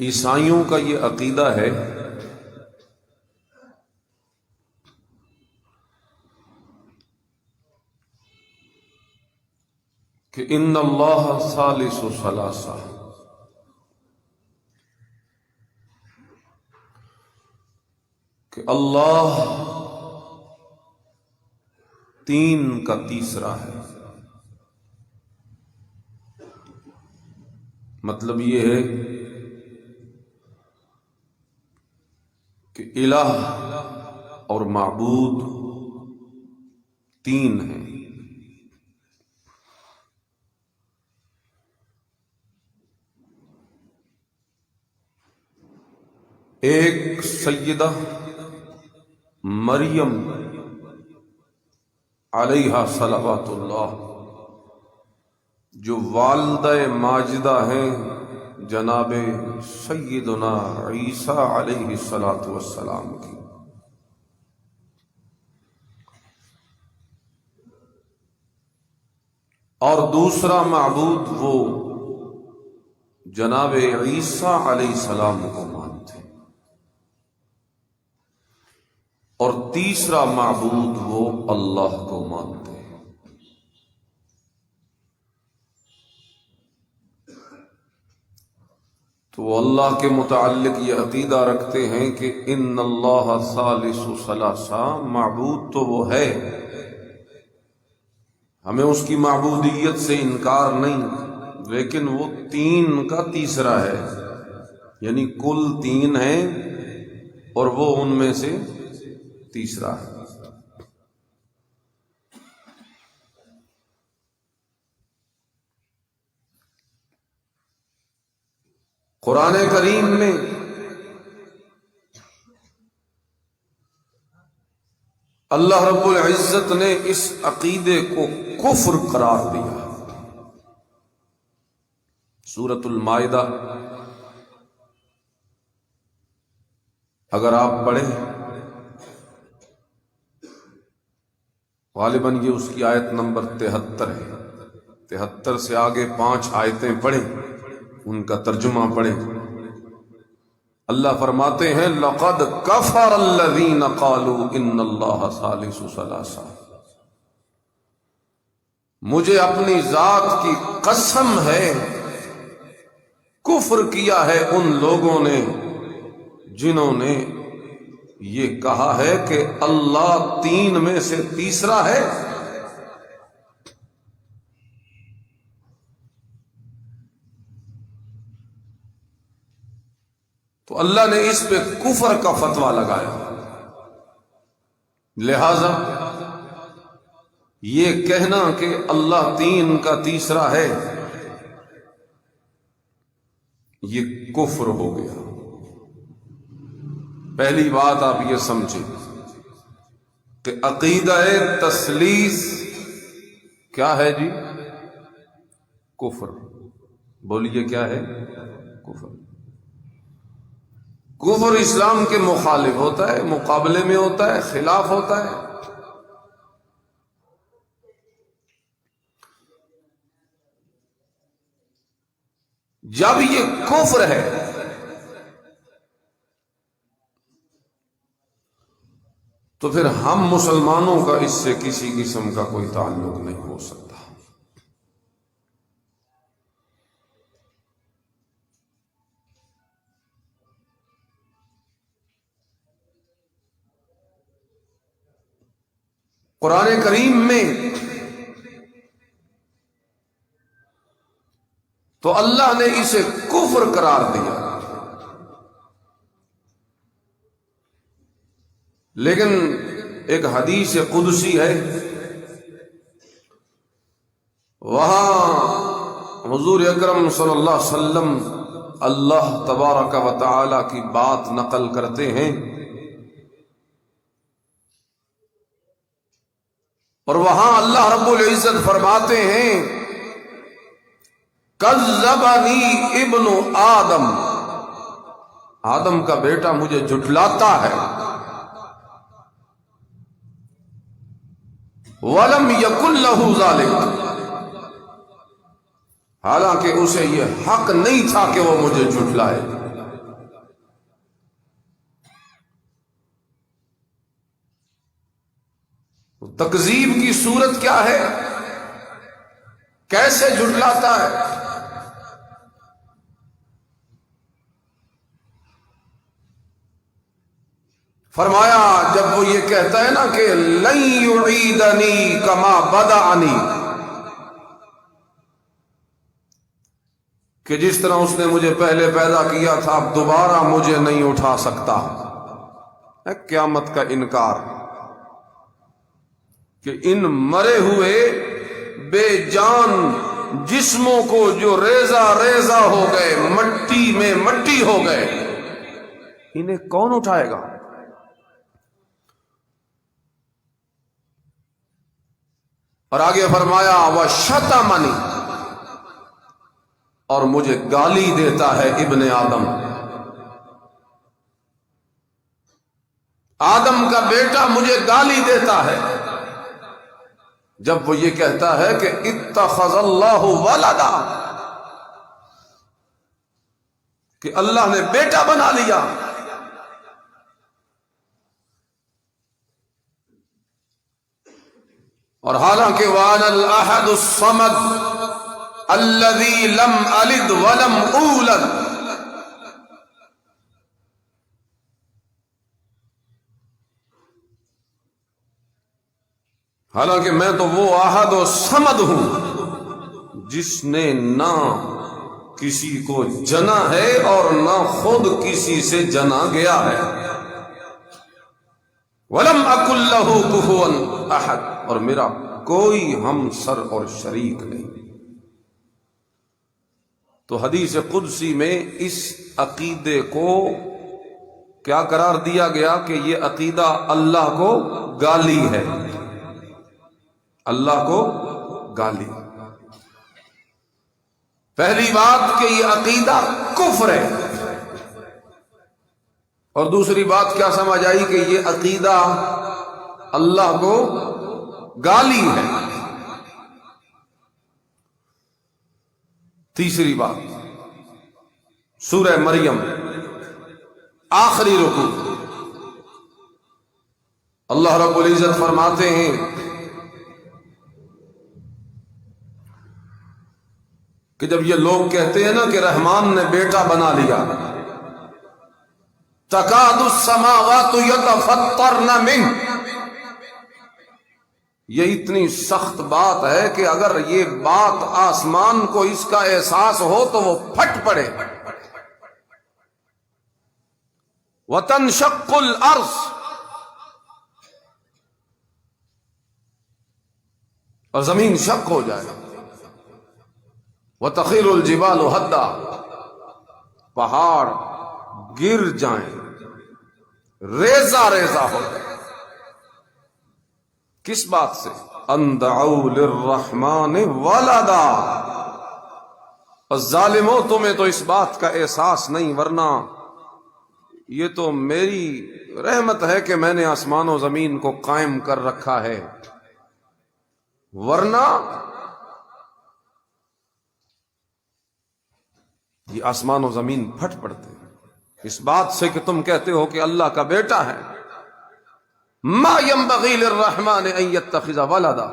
عیسائیوں کا یہ عقیدہ ہے کہ ان اللہ ثالث ثلاثہ، کہ اللہ تین کا تیسرا ہے۔ مطلب یہ ہے کہ الہ اور معبود تین ہیں۔ ایک سیدہ مریم علیہا صلوات اللہ، جو والدہ ماجدہ ہیں جناب سیدنا عیسیٰ علیہ الصلوۃ والسلام کی، اور دوسرا معبود وہ جناب عیسیٰ علیہ السلام کو مانتے ہیں، اور تیسرا معبود وہ اللہ کو مانتے ہیں۔ تو وہ اللہ کے متعلق یہ عقیدہ رکھتے ہیں کہ ان اللہ ثالث ثلاثہ، معبود تو وہ ہے، ہمیں اس کی معبودیت سے انکار نہیں، لیکن وہ تین کا تیسرا ہے، یعنی کل تین ہیں اور وہ ان میں سے تیسرا ہے۔ قرآن کریم میں اللہ رب العزت نے اس عقیدے کو کفر قرار دیا۔ سورۃ المائدہ اگر آپ پڑھیں، غالباً یہ اس کی آیت نمبر 73 ہے، 73 سے آگے 5 آیتیں پڑھیں، ان کا ترجمہ پڑھیں۔ اللہ فرماتے ہیں لَقَدْ كَفَرَ الَّذِينَ قَالُوا إِنَّ اللَّهَ ثَالِثُ ثَلَاثَةٍ، مجھے اپنی ذات کی قسم ہے، کفر کیا ہے ان لوگوں نے جنہوں نے یہ کہا ہے کہ اللہ تین میں سے تیسرا ہے۔ تو اللہ نے اس پہ کفر کا فتویٰ لگایا، لہذا یہ کہنا کہ اللہ تین کا تیسرا ہے یہ کفر ہو گیا۔ پہلی بات آپ یہ سمجھیں کہ عقیدہ تثلیث کیا ہے جی؟ کفر۔ بولیے کیا ہے؟ کفر۔ کفر اسلام کے مخالف ہوتا ہے، مقابلے میں ہوتا ہے، خلاف ہوتا ہے۔ جب یہ کفر ہے تو پھر ہم مسلمانوں کا اس سے کسی قسم کا کوئی تعلق نہیں ہو سکتا۔ قرآن کریم میں تو اللہ نے اسے کفر قرار دیا، لیکن ایک حدیث قدسی ہے، وہاں حضور اکرم صلی اللہ علیہ وسلم اللہ تبارک و تعالی کی بات نقل کرتے ہیں، اور وہاں اللہ رب العزت فرماتے ہیں کذبنی ابن آدم، آدم کا بیٹا مجھے جھٹلاتا ہے، وَلَمْ يَكُنْ لَهُ ذَلِكَ، حالانکہ اسے یہ حق نہیں تھا کہ وہ مجھے جھٹلائے۔ تکذیب کی صورت کیا ہے، کیسے جھٹلاتا ہے؟ فرمایا جب وہ یہ کہتا ہے نا کہ لن یعیدنی کما بدعنی، کہ جس طرح اس نے مجھے پہلے پیدا کیا تھا اب دوبارہ مجھے نہیں اٹھا سکتا، ہے قیامت کا انکار کہ ان مرے ہوئے بے جان جسموں کو جو ریزہ ریزہ ہو گئے، مٹی میں مٹی ہو گئے، انہیں کون اٹھائے گا؟ اور آگے فرمایا وَشَتَمَنِي، اور مجھے گالی دیتا ہے ابن آدم، آدم کا بیٹا مجھے گالی دیتا ہے جب وہ یہ کہتا ہے کہ اتخذ اللہ ولدا، کہ اللہ نے بیٹا بنا لیا۔ اور حالانکہ وَأَنَا الْأَحَدُ الصَّمَدُ الَّذِي لَمْ أَلِدْ وَلَمْ أُولَدْ، حالانکہ میں تو وہ احد و صمد ہوں جس نے نہ کسی کو جنا ہے اور نہ خود کسی سے جنا گیا ہے، وَلَمْ أَكُنْ لَهُ كُفُوًا أَحَدٌ، اور میرا کوئی ہم سر اور شریک نہیں۔ تو حدیث قدسی میں اس عقیدے کو کیا قرار دیا گیا کہ یہ عقیدہ اللہ کو گالی ہے، اللہ کو گالی۔ پہلی بات کہ یہ عقیدہ کفر ہے، اور دوسری بات کیا سمجھ آئی کہ یہ عقیدہ اللہ کو گالی ہے۔ تیسری بات سورہ مریم آخری رکوع، اللہ رب العزت فرماتے ہیں کہ جب یہ لوگ کہتے ہیں نا کہ رحمان نے بیٹا بنا لیا، تکاد السماوات یتفطرن منہ، یہ اتنی سخت بات ہے کہ اگر یہ بات آسمان کو اس کا احساس ہو تو وہ پھٹ پڑے۔ وَتَنشَقُّ الْأَرْضُ، اور زمین شق ہو جائے۔ وَتَخِرُّ الْجِبَالُ هَدًّا، پہاڑ گر جائیں، ریزہ ریزہ ہو جائے۔ کس بات سے؟ ان دعوا للرحمن ولدا، اور ظالموں تمہیں تو اس بات کا احساس نہیں، ورنہ یہ تو میری رحمت ہے کہ میں نے آسمان و زمین کو قائم کر رکھا ہے، ورنہ یہ آسمان و زمین پھٹ پڑتے اس بات سے کہ تم کہتے ہو کہ اللہ کا بیٹا ہے۔ ما ينبغي للرحمن ان يتخذ ولدا،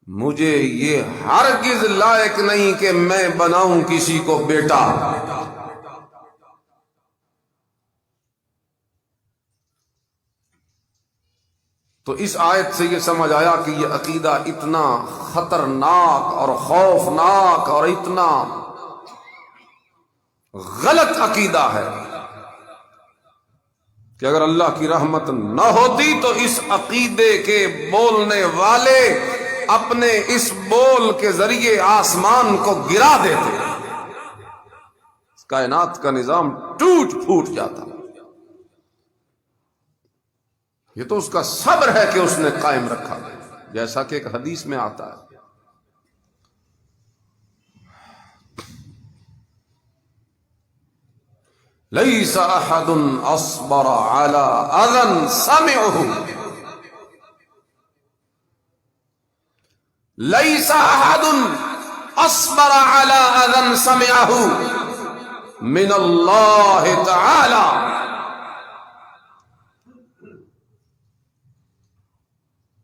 مجھے یہ ہرگز لائق نہیں کہ میں بناؤں کسی کو بیٹا۔ تو اس آیت سے یہ سمجھ آیا کہ یہ عقیدہ اتنا خطرناک اور خوفناک اور اتنا غلط عقیدہ ہے کہ اگر اللہ کی رحمت نہ ہوتی تو اس عقیدے کے بولنے والے اپنے اس بول کے ذریعے آسمان کو گرا دیتے، کائنات کا نظام ٹوٹ پھوٹ جاتا۔ یہ تو اس کا صبر ہے کہ اس نے قائم رکھا، جیسا کہ ایک حدیث میں آتا ہے لَيْسَ أَحَدٌ أَصْبَرَ عَلَىٰ أَذًى سَمِعُهُ، لَيْسَ أَحَدٌ أَصْبَرَ عَلَىٰ أَذًى سَمِعَهُ مِنَ اللَّهِ تَعَالَىٰ۔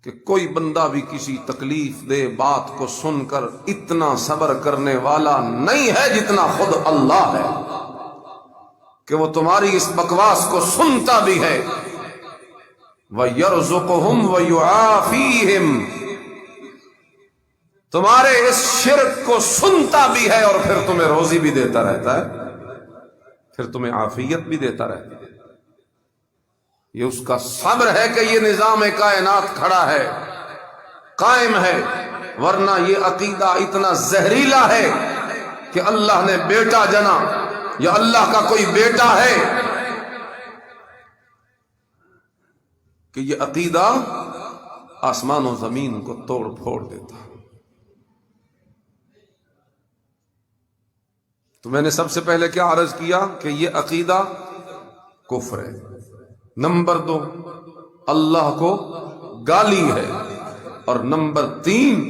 کہ کوئی بندہ بھی کسی تکلیف دہ بات کو سن کر اتنا صبر کرنے والا نہیں ہے جتنا خود اللہ ہے، کہ وہ تمہاری اس بکواس کو سنتا بھی ہے، وَيَرْزُقُهُمْ وَيُعَافِيهِمْ، تمہارے اس شرک کو سنتا بھی ہے اور پھر تمہیں روزی بھی دیتا رہتا ہے، پھر تمہیں عافیت بھی دیتا رہتا ہے۔ یہ اس کا صبر ہے کہ یہ نظام کائنات کھڑا ہے، قائم ہے، ورنہ یہ عقیدہ اتنا زہریلا ہے کہ اللہ نے بیٹا جنا یا اللہ کا کوئی بیٹا ہے، کہ یہ عقیدہ آسمان و زمین کو توڑ پھوڑ دیتا۔ تو میں نے سب سے پہلے کیا عرض کیا کہ یہ عقیدہ کفر ہے۔ نمبر 2، اللہ کو گالی ہے، اور نمبر 3،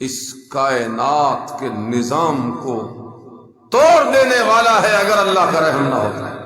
اس کائنات کے نظام کو توڑ دینے والا ہے اگر اللہ کا رحم نہ ہوتا۔